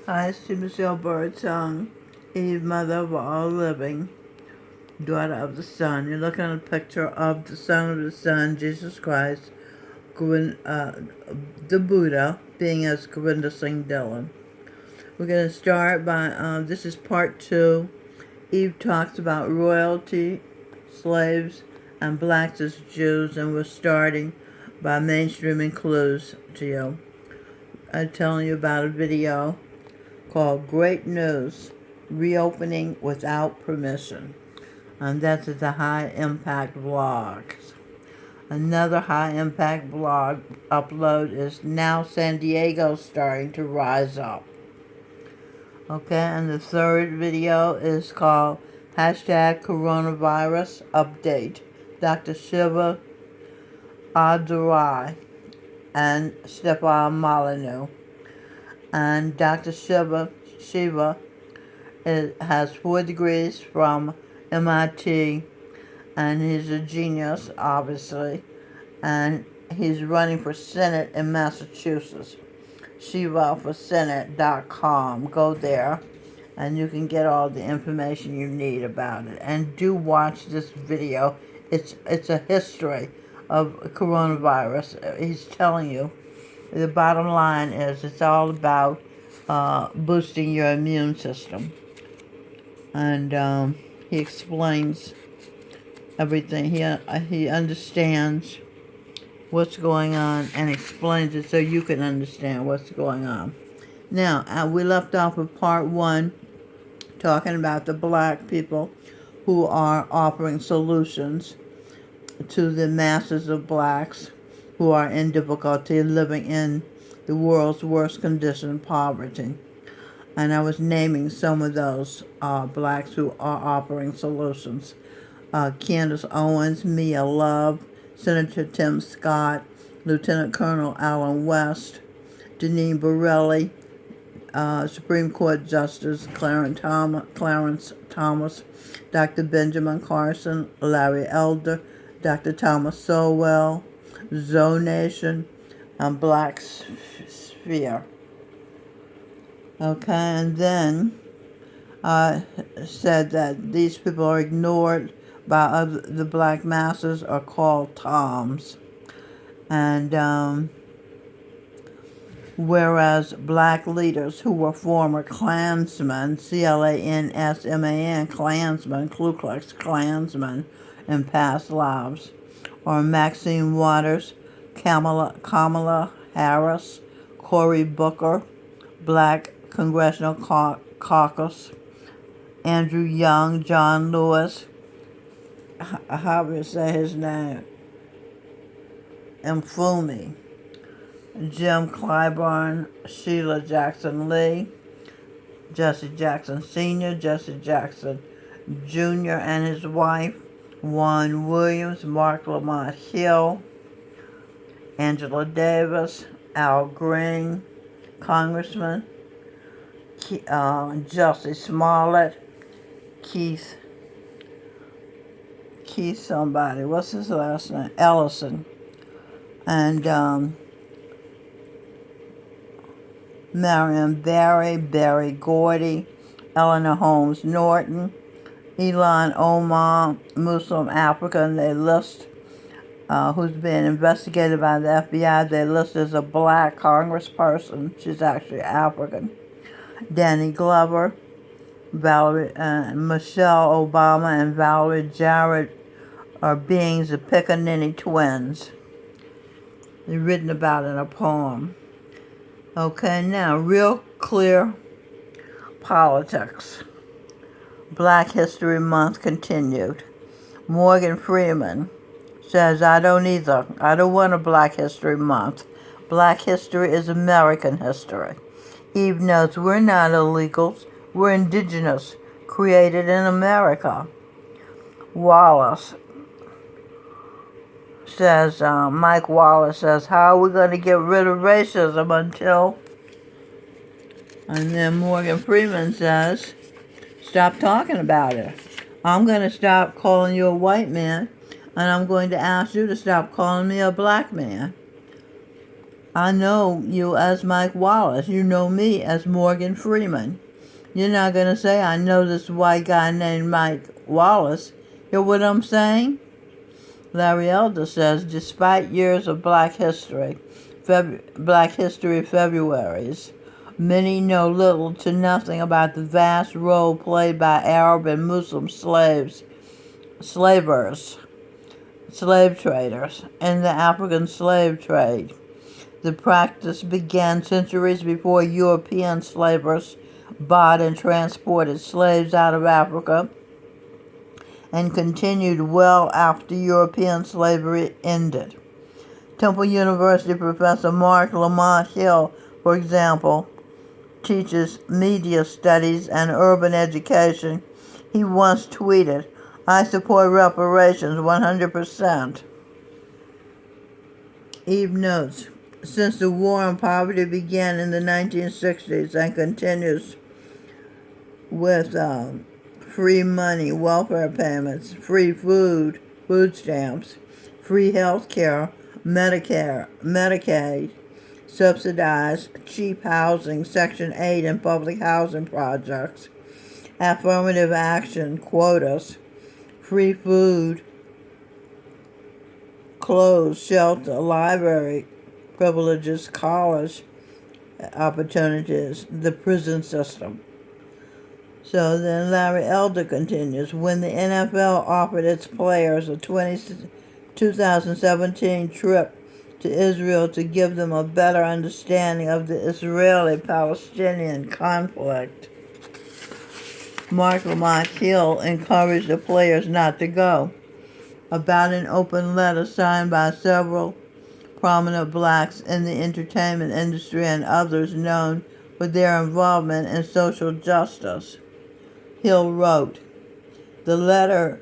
Hi, it's Michelle Birdsong, Eve, mother of all living, daughter of the Son. You're looking at a picture of the Son of the Son, Jesus Christ, the Buddha, being as Govinda Singh Dillon. We're going to start by, this is part 2. Eve talks about royalty, slaves, and blacks as Jews, and we're starting by mainstreaming clues to you. I'm telling you about a video called Great News, Reopening Without Permission. And that's at the High Impact Blog. Another High Impact blog upload is Now San Diego Starting to Rise Up. Okay, and the third video is called Hashtag Coronavirus Update. Dr. Shiva Adurai and Stefan Molyneux. And Dr. Shiva has 4 degrees from MIT, and he's a genius, obviously, and he's running for Senate in Massachusetts. ShivaForSenate.com. Go there, and you can get all the information you need about it. And do watch this video. It's a history of coronavirus. He's telling you. The bottom line is it's all about boosting your immune system. And he explains everything. He understands what's going on and explains it so you can understand what's going on. Now, we left off with part 1 talking about the black people who are offering solutions to the masses of blacks who are in difficulty living in the world's worst condition, poverty. And I was naming some of those blacks who are offering solutions. Candace Owens, Mia Love, Senator Tim Scott, Lieutenant Colonel Alan West, Deneen Borelli, Supreme Court Justice Clarence Thomas, Dr. Benjamin Carson, Larry Elder, Dr. Thomas Sowell, Zoe Nation, and Black Sphere. Okay, and then said that these people are ignored by the black masses are called Toms. And whereas black leaders who were former Klansmen, Klansman, Klansmen, Ku Klux Klansmen in past lives, or Maxine Waters, Kamala Harris, Cory Booker, Black Congressional Caucus, Andrew Young, John Lewis, how do you say his name? Mfumi, Jim Clyburn, Sheila Jackson Lee, Jesse Jackson Sr., Jesse Jackson Jr. and his wife, Juan Williams, Mark Lamont Hill, Angela Davis, Al Green, Congressman, Jussie Smollett, Keith somebody, what's his last name? Ellison, and Marion Barry, Barry Gordy, Eleanor Holmes Norton, Ilhan Omar, Muslim African. They list who's being investigated by the FBI. They list as a black congressperson. She's actually African. Danny Glover, Michelle Obama, and Valerie Jarrett are beings the Pickaninny twins. They're written about in a poem. Okay, now, real clear politics. Black History Month continued. Morgan Freeman says, I don't either. I don't want a Black History Month. Black history is American history. Eve notes we're not illegals. We're indigenous, created in America. Wallace says, Mike Wallace says, how are we going to get rid of racism until... And then Morgan Freeman says, stop talking about it. I'm going to stop calling you a white man, and I'm going to ask you to stop calling me a black man. I know you as Mike Wallace. You know me as Morgan Freeman. You're not going to say, I know this white guy named Mike Wallace. Hear what I'm saying? Larry Elder says, despite years of Black History Februaries, many know little to nothing about the vast role played by Arab and Muslim slave traders, in the African slave trade. The practice began centuries before European slavers bought and transported slaves out of Africa, and continued well after European slavery ended. Temple University professor Mark Lamont Hill, for example, teaches media studies and urban education. He once tweeted, "I support reparations 100%. Eve notes, since the war on poverty began in the 1960s and continues with free money, welfare payments, free food, food stamps, free health care, Medicare, Medicaid, subsidized cheap housing, Section 8 and public housing projects, affirmative action, quotas, free food, clothes, shelter, library privileges, college opportunities, the prison system." So then Larry Elder continues, when the NFL offered its players a 2017 trip to Israel to give them a better understanding of the Israeli-Palestinian conflict, Mark Lamont Hill encouraged the players not to go. About an open letter signed by several prominent blacks in the entertainment industry and others known for their involvement in social justice, Hill wrote, the letter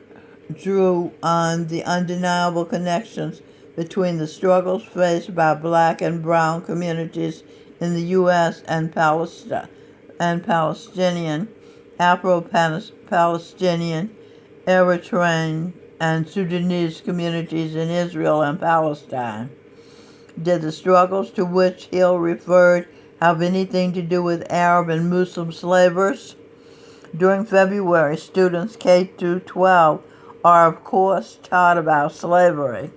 drew on the undeniable connections between the struggles faced by black and brown communities in the U.S. and Palestinian, Afro-Palestinian, Eritrean, and Sudanese communities in Israel and Palestine. Did the struggles to which Hill referred have anything to do with Arab and Muslim slavers? During February, students K-12 are of course taught about slavery.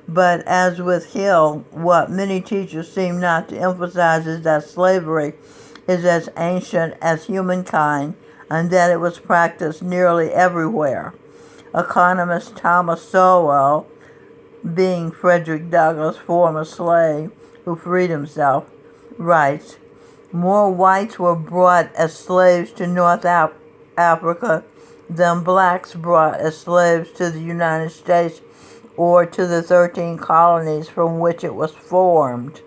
But as with Hill, what many teachers seem not to emphasize is that slavery is as ancient as humankind and that it was practiced nearly everywhere. Economist Thomas Sowell, being Frederick Douglass' former slave who freed himself, writes, more whites were brought as slaves to North Africa than blacks brought as slaves to the United States or to the 13 colonies from which it was formed.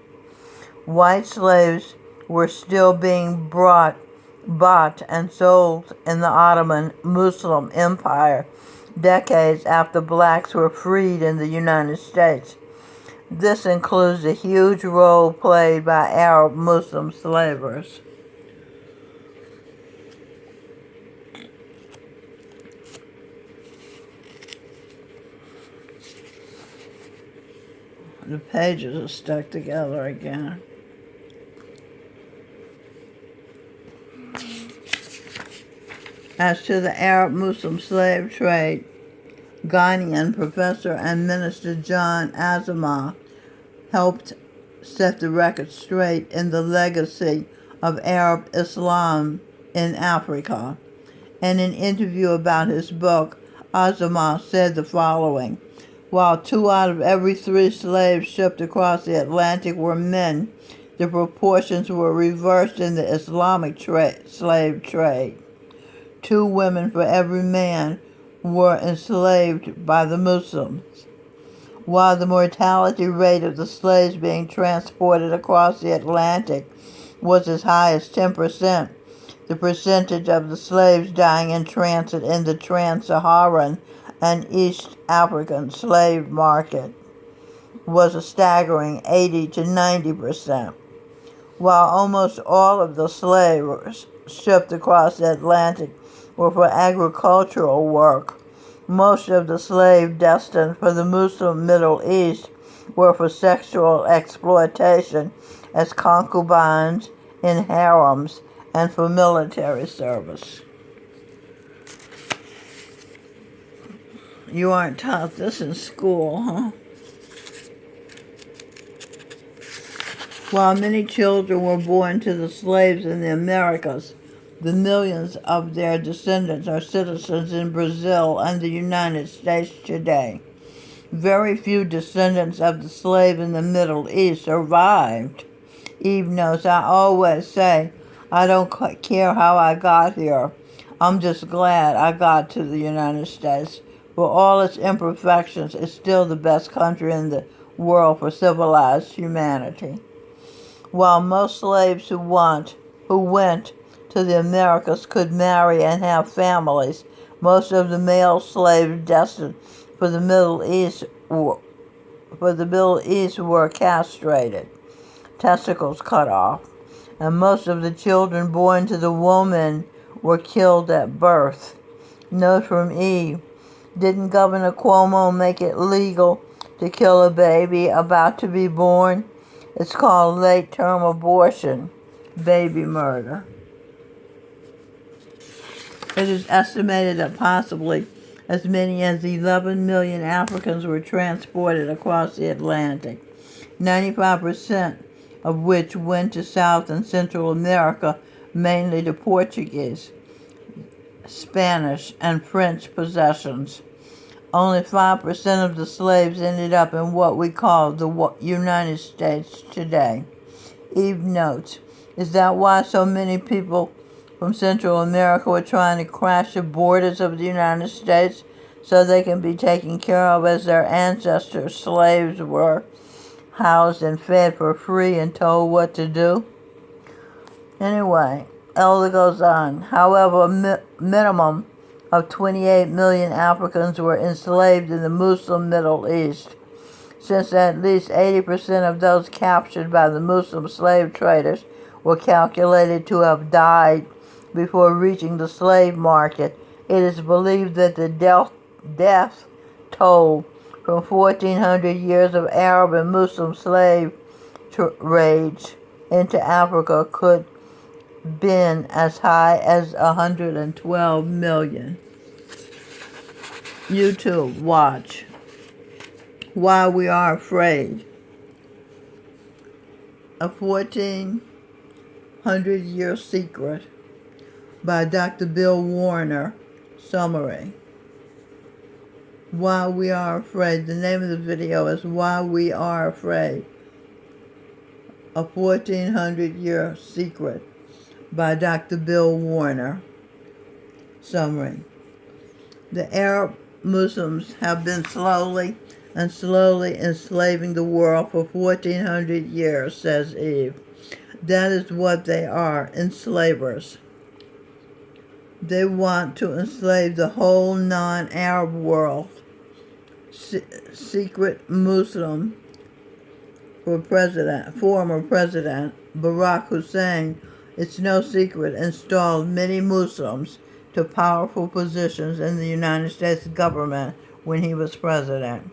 White slaves were still being bought and sold in the Ottoman Muslim Empire decades after blacks were freed in the United States. This includes a huge role played by Arab Muslim slavers. The pages are stuck together again. As to the Arab-Muslim slave trade, Ghanaian professor and minister John Azamah helped set the record straight in the legacy of Arab Islam in Africa. In an interview about his book, Azamah said the following, while 2 out of every 3 slaves shipped across the Atlantic were men, the proportions were reversed in the Islamic slave trade. 2 women for every man were enslaved by the Muslims. While the mortality rate of the slaves being transported across the Atlantic was as high as 10%, the percentage of the slaves dying in transit in the trans-Saharan and East African slave market was a staggering 80 to 90%. While almost all of the slaves shipped across the Atlantic were for agricultural work, most of the slaves destined for the Muslim Middle East were for sexual exploitation as concubines in harems and for military service. You aren't taught this in school, huh? While many children were born to the slaves in the Americas, the millions of their descendants are citizens in Brazil and the United States today. Very few descendants of the slave in the Middle East survived. Eve notes, I always say, I don't care how I got here. I'm just glad I got to the United States. For all its imperfections, it's still the best country in the world for civilized humanity. While most slaves who went to the Americas could marry and have families, most of the male slaves destined for the Middle East were castrated, testicles cut off, and most of the children born to the woman were killed at birth. Note from Eve, didn't Governor Cuomo make it legal to kill a baby about to be born? It's called late-term abortion, baby murder. It is estimated that possibly as many as 11 million Africans were transported across the Atlantic, 95% of which went to South and Central America, mainly to Portuguese, Spanish, and French possessions. Only 5% of the slaves ended up in what we call the United States today. Eve notes, is that why so many people from Central America were trying to crash the borders of the United States so they can be taken care of as their ancestors' slaves were, housed and fed for free and told what to do? Anyway, Elder goes on. However, a minimum of 28 million Africans were enslaved in the Muslim Middle East, since at least 80% of those captured by the Muslim slave traders were calculated to have died before reaching the slave market. It is believed that the death toll from 1,400 years of Arab and Muslim slave raids into Africa could been as high as 112 million. YouTube, watch Why We Are Afraid. A 1,400-Year Secret by Dr. Bill Warner. Summary. Why We Are Afraid. The name of the video is Why We Are Afraid. A 1,400-Year Secret by Dr. Bill Warner. Summary. The Arab Muslims have been slowly enslaving the world for 1,400 years, says Eve. That is what they are, enslavers. They want to enslave the whole non-Arab world. Secret Muslim former President Barack Hussein, it's no secret, installed many Muslims to powerful positions in the United States government when he was president.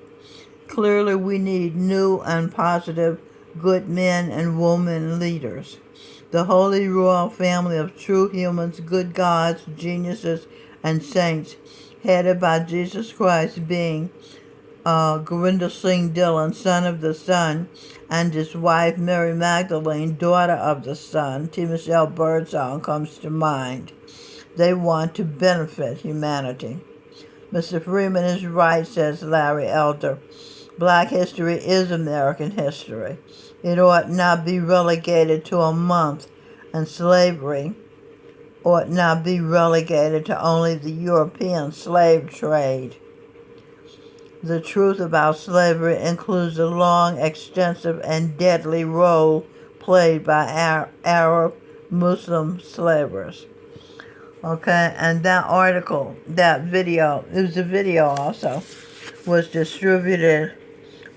Clearly, we need new and positive good men and women leaders. The Holy Royal Family of true humans, good gods, geniuses, and saints, headed by Jesus Christ, being Gurinder Singh Dhillon, son of the Sun, and his wife Mary Magdalene, daughter of the Sun. T. Michelle Birdsong comes to mind. They want to benefit humanity. Mr. Freeman is right, says Larry Elder. Black history is American history. It ought not be relegated to a month, and slavery ought not be relegated to only the European slave trade. The truth about slavery includes the long, extensive, and deadly role played by Arab Muslim slavers. Okay, and that article, that video, it was a video also, was distributed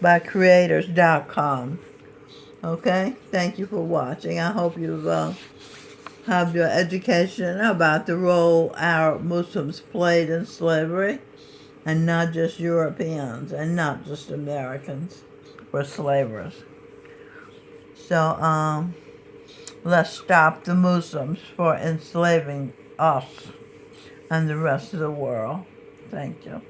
by creators.com. Okay, thank you for watching. I hope you've have your education about the role Arab Muslims played in slavery, and not just Europeans, and not just Americans. were slavers. So, let's stop the Muslims for enslaving us and the rest of the world. Thank you.